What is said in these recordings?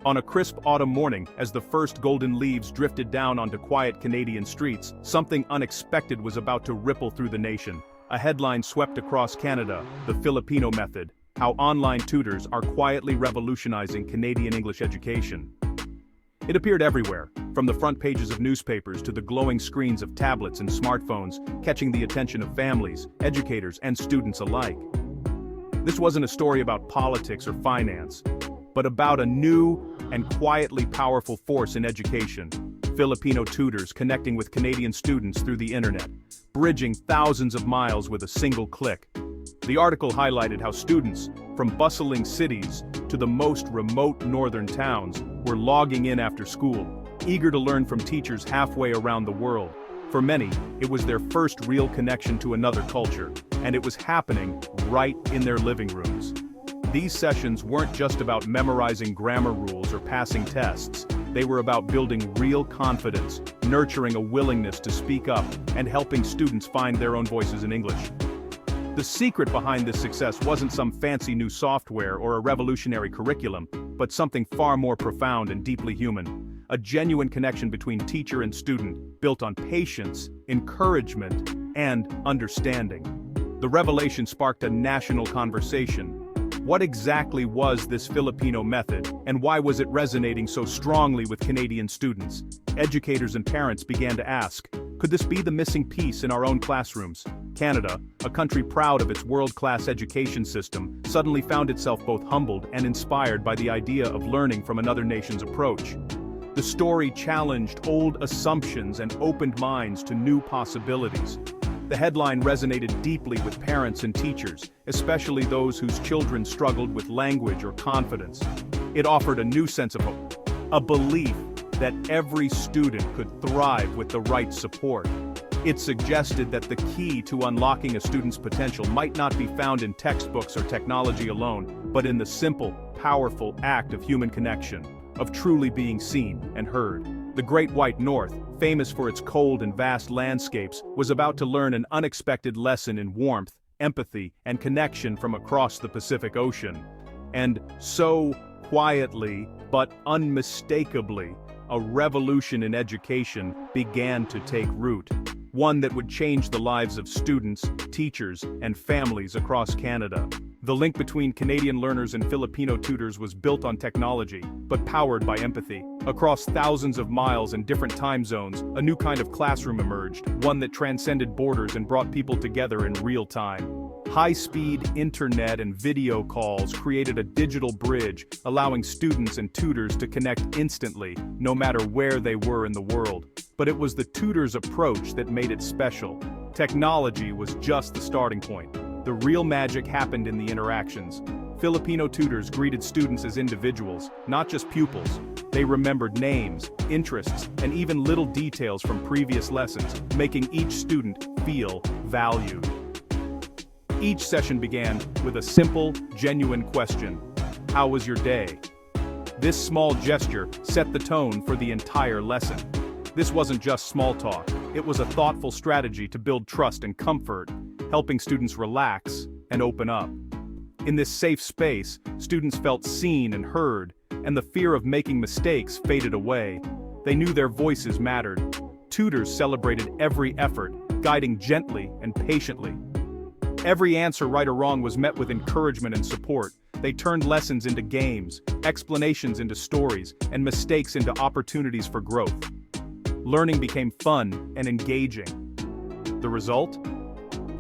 On a crisp autumn morning, as the first golden leaves drifted down onto quiet Canadian streets, something unexpected was about to ripple through the nation. A headline swept across Canada, the Filipino method, how online tutors are quietly revolutionizing Canadian English education. It appeared everywhere, from the front pages of newspapers to the glowing screens of tablets and smartphones, catching the attention of families, educators, and students alike. This wasn't a story about politics or finance, but about a new and quietly powerful force in education: Filipino tutors connecting with Canadian students through the internet, bridging thousands of miles with a single click. The article highlighted how students, from bustling cities to the most remote northern towns, were logging in after school, eager to learn from teachers halfway around the world. For many, it was their first real connection to another culture, and it was happening right in their living rooms. These sessions weren't just about memorizing grammar rules or passing tests. They were about building real confidence, nurturing a willingness to speak up, and helping students find their own voices in English. The secret behind this success wasn't some fancy new software or a revolutionary curriculum, but something far more profound and deeply human: a genuine connection between teacher and student, built on patience, encouragement, and understanding. The revelation sparked a national conversation. What exactly was this Filipino method, and why was it resonating so strongly with Canadian students? Educators and parents began to ask, could this be the missing piece in our own classrooms? Canada, a country proud of its world-class education system, suddenly found itself both humbled and inspired by the idea of learning from another nation's approach. The story challenged old assumptions and opened minds to new possibilities. The headline resonated deeply with parents and teachers, especially those whose children struggled with language or confidence. It offered a new sense of hope, a belief that every student could thrive with the right support. It suggested that the key to unlocking a student's potential might not be found in textbooks or technology alone, but in the simple, powerful act of human connection, of truly being seen and heard. The Great White North, famous for its cold and vast landscapes, was about to learn an unexpected lesson in warmth, empathy, and connection from across the Pacific Ocean. And so, quietly, but unmistakably, a revolution in education began to take root. One that would change the lives of students, teachers, and families across Canada. The link between Canadian learners and Filipino tutors was built on technology, but powered by empathy. Across thousands of miles and different time zones, a new kind of classroom emerged, one that transcended borders and brought people together in real time. High-speed internet and video calls created a digital bridge, allowing students and tutors to connect instantly, no matter where they were in the world. But it was the tutors' approach that made it special. Technology was just the starting point. The real magic happened in the interactions. Filipino tutors greeted students as individuals, not just pupils. They remembered names, interests, and even little details from previous lessons, making each student feel valued. Each session began with a simple, genuine question: how was your day? This small gesture set the tone for the entire lesson. This wasn't just small talk, it was a thoughtful strategy to build trust and comfort, helping students relax and open up. In this safe space, students felt seen and heard, and the fear of making mistakes faded away. They knew their voices mattered. Tutors celebrated every effort, guiding gently and patiently. Every answer, right or wrong, was met with encouragement and support. They turned lessons into games, explanations into stories, and mistakes into opportunities for growth. Learning became fun and engaging. The result?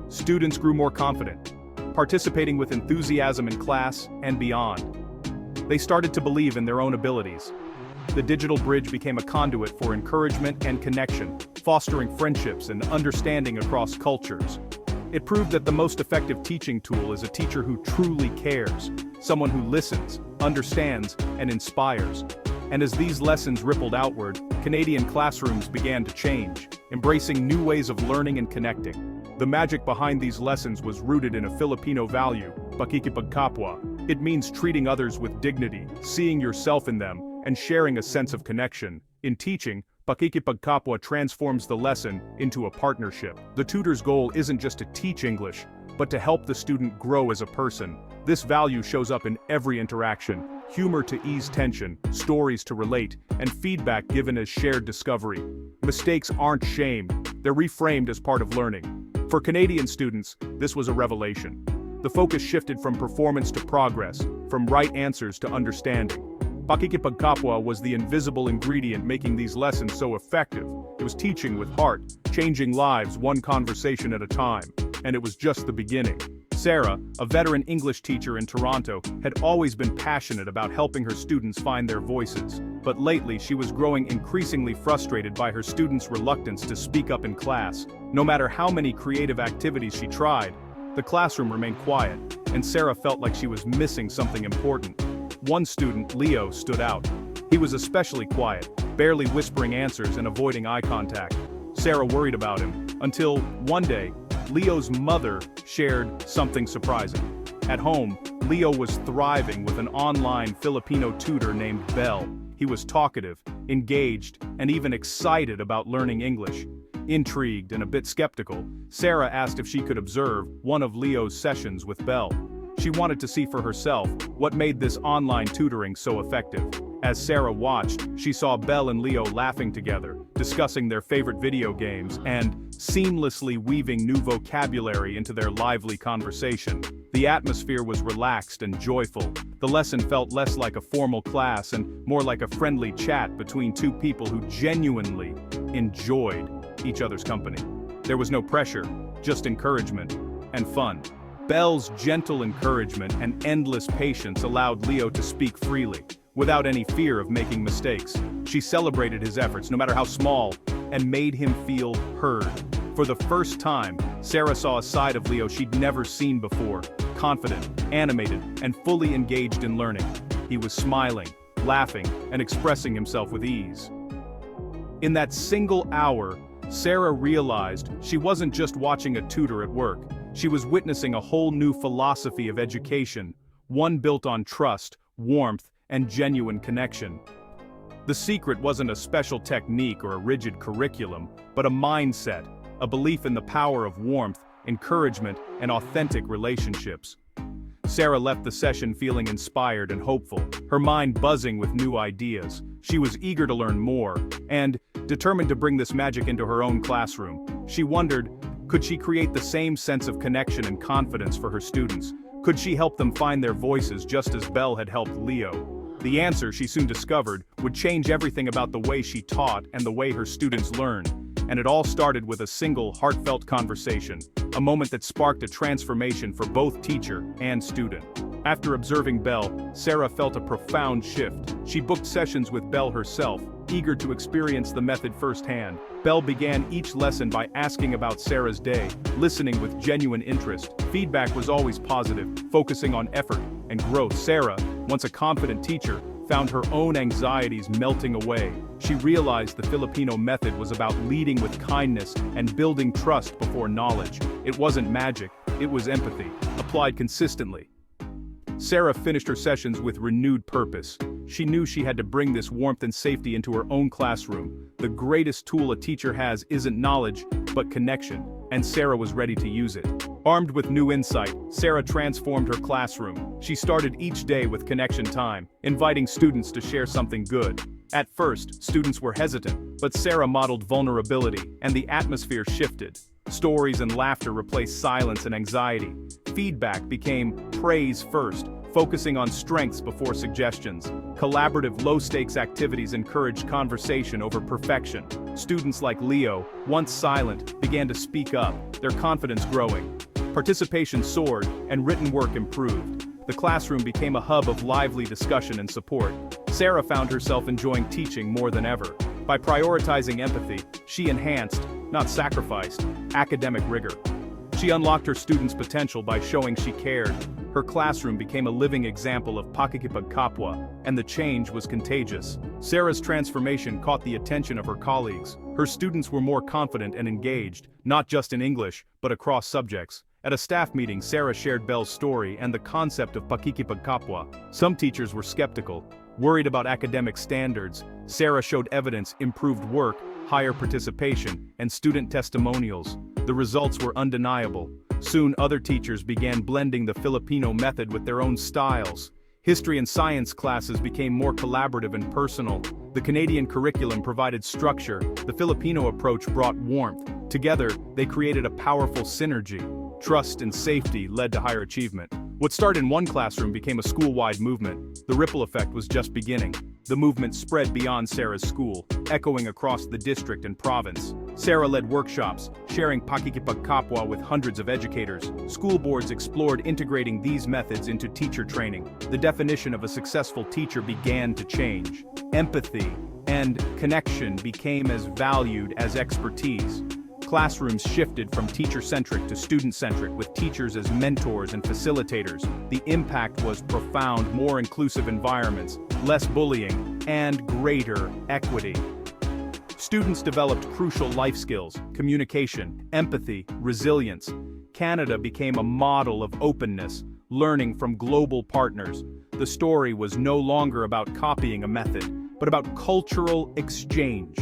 Students grew more confident, participating with enthusiasm in class and beyond. They started to believe in their own abilities. The digital bridge became a conduit for encouragement and connection, fostering friendships and understanding across cultures. It proved that the most effective teaching tool is a teacher who truly cares, someone who listens, understands, and inspires. And as these lessons rippled outward, Canadian classrooms began to change, embracing new ways of learning and connecting. The magic behind these lessons was rooted in a Filipino value, pakikipagkapwa. It means treating others with dignity, seeing yourself in them, and sharing a sense of connection. In teaching, pakikipagkapwa transforms the lesson into a partnership. The tutor's goal isn't just to teach English, but to help the student grow as a person. This value shows up in every interaction, humor to ease tension, stories to relate, and feedback given as shared discovery. Mistakes aren't shamed, they're reframed as part of learning. For Canadian students, this was a revelation. The focus shifted from performance to progress, from right answers to understanding. Pakikipagkapwa was the invisible ingredient making these lessons so effective. It was teaching with heart, changing lives one conversation at a time. And it was just the beginning. Sarah, a veteran English teacher in Toronto, had always been passionate about helping her students find their voices. But lately she was growing increasingly frustrated by her students' reluctance to speak up in class. No matter how many creative activities she tried, the classroom remained quiet, and Sarah felt like she was missing something important. One student, Leo, stood out. He was especially quiet, barely whispering answers and avoiding eye contact. Sarah worried about him, until, one day, Leo's mother shared something surprising. At home, Leo was thriving with an online Filipino tutor named Belle. He was talkative, engaged, and even excited about learning English. Intrigued and a bit skeptical, Sarah asked if she could observe one of Leo's sessions with Belle. She wanted to see for herself what made this online tutoring so effective. As Sarah watched, she saw Belle and Leo laughing together, discussing their favorite video games, and seamlessly weaving new vocabulary into their lively conversation. The atmosphere was relaxed and joyful. The lesson felt less like a formal class and more like a friendly chat between two people who genuinely enjoyed each other's company. There was no pressure, just encouragement and fun. Belle's gentle encouragement and endless patience allowed Leo to speak freely, without any fear of making mistakes. She celebrated his efforts, no matter how small, and made him feel heard. For the first time, Sarah saw a side of Leo she'd never seen before, confident, animated, and fully engaged in learning. He was smiling, laughing, and expressing himself with ease. In that single hour, Sarah realized she wasn't just watching a tutor at work. She was witnessing a whole new philosophy of education, one built on trust, warmth, and genuine connection. The secret wasn't a special technique or a rigid curriculum, but a mindset, a belief in the power of warmth, encouragement, and authentic relationships. Sarah left the session feeling inspired and hopeful, her mind buzzing with new ideas. She was eager to learn more, and determined to bring this magic into her own classroom. She wondered, could she create the same sense of connection and confidence for her students? Could she help them find their voices just as Belle had helped Leo? The answer, she soon discovered, would change everything about the way she taught and the way her students learned. And it all started with a single, heartfelt conversation, a moment that sparked a transformation for both teacher and student. After observing Belle, Sarah felt a profound shift. She booked sessions with Belle herself, eager to experience the method firsthand. Belle began each lesson by asking about Sarah's day, listening with genuine interest. Feedback was always positive, focusing on effort and growth. Sarah, once a confident teacher, found her own anxieties melting away. She realized the Filipino method was about leading with kindness and building trust before knowledge. It wasn't magic, it was empathy, applied consistently. Sarah finished her sessions with renewed purpose. She knew she had to bring this warmth and safety into her own classroom. The greatest tool a teacher has isn't knowledge, but connection, and Sarah was ready to use it. Armed with new insight, Sarah transformed her classroom. She started each day with connection time, inviting students to share something good. At first, students were hesitant, but Sarah modeled vulnerability, and the atmosphere shifted. Stories and laughter replaced silence and anxiety. Feedback became praise first, focusing on strengths before suggestions. Collaborative, low-stakes activities encouraged conversation over perfection. Students like Leo, once silent, began to speak up, their confidence growing. Participation soared, and written work improved. The classroom became a hub of lively discussion and support. Sarah found herself enjoying teaching more than ever. By prioritizing empathy, she enhanced, not sacrificed, academic rigor. She unlocked her students' potential by showing she cared. Her classroom became a living example of pakikipagkapwa, and the change was contagious. Sarah's transformation caught the attention of her colleagues. Her students were more confident and engaged, not just in English, but across subjects. At a staff meeting, Sarah shared Belle's story and the concept of pakikipagkapwa. Some teachers were skeptical, worried about academic standards. Sarah showed evidence, improved work, higher participation, and student testimonials. The results were undeniable. Soon other teachers began blending the Filipino method with their own styles. History and science classes became more collaborative and personal. The Canadian curriculum provided structure, the Filipino approach brought warmth. Together, they created a powerful synergy. Trust and safety led to higher achievement. What started in one classroom became a school-wide movement. The ripple effect was just beginning. The movement spread beyond Sarah's school, echoing across the district and province. Sarah led workshops, sharing pakikipagkapwa with hundreds of educators. School boards explored integrating these methods into teacher training. The definition of a successful teacher began to change. Empathy and connection became as valued as expertise. Classrooms shifted from teacher-centric to student-centric, with teachers as mentors and facilitators. The impact was profound: more inclusive environments, less bullying, and greater equity. Students developed crucial life skills: communication, empathy, resilience. Canada became a model of openness, learning from global partners. The story was no longer about copying a method, but about cultural exchange.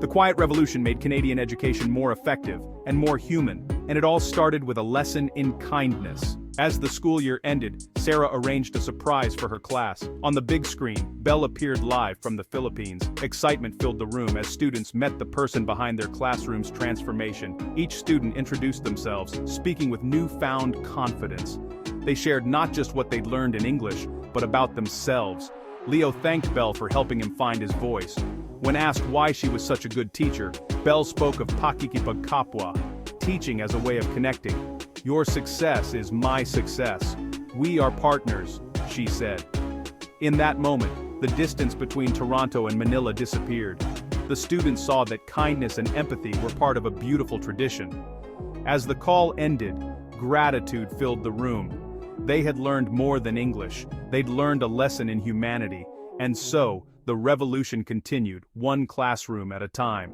The Quiet Revolution made Canadian education more effective and more human, and it all started with a lesson in kindness. As the school year ended, Sarah arranged a surprise for her class. On the big screen, Belle appeared live from the Philippines. Excitement filled the room as students met the person behind their classroom's transformation. Each student introduced themselves, speaking with newfound confidence. They shared not just what they'd learned in English, but about themselves. Leo thanked Belle for helping him find his voice. When asked why she was such a good teacher, Belle spoke of pakikipagkapwa, teaching as a way of connecting. "Your success is my success. We are partners," she said. In that moment, the distance between Toronto and Manila disappeared. The students saw that kindness and empathy were part of a beautiful tradition. As the call ended, gratitude filled the room. They had learned more than English. They'd learned a lesson in humanity. And so, the revolution continued, one classroom at a time.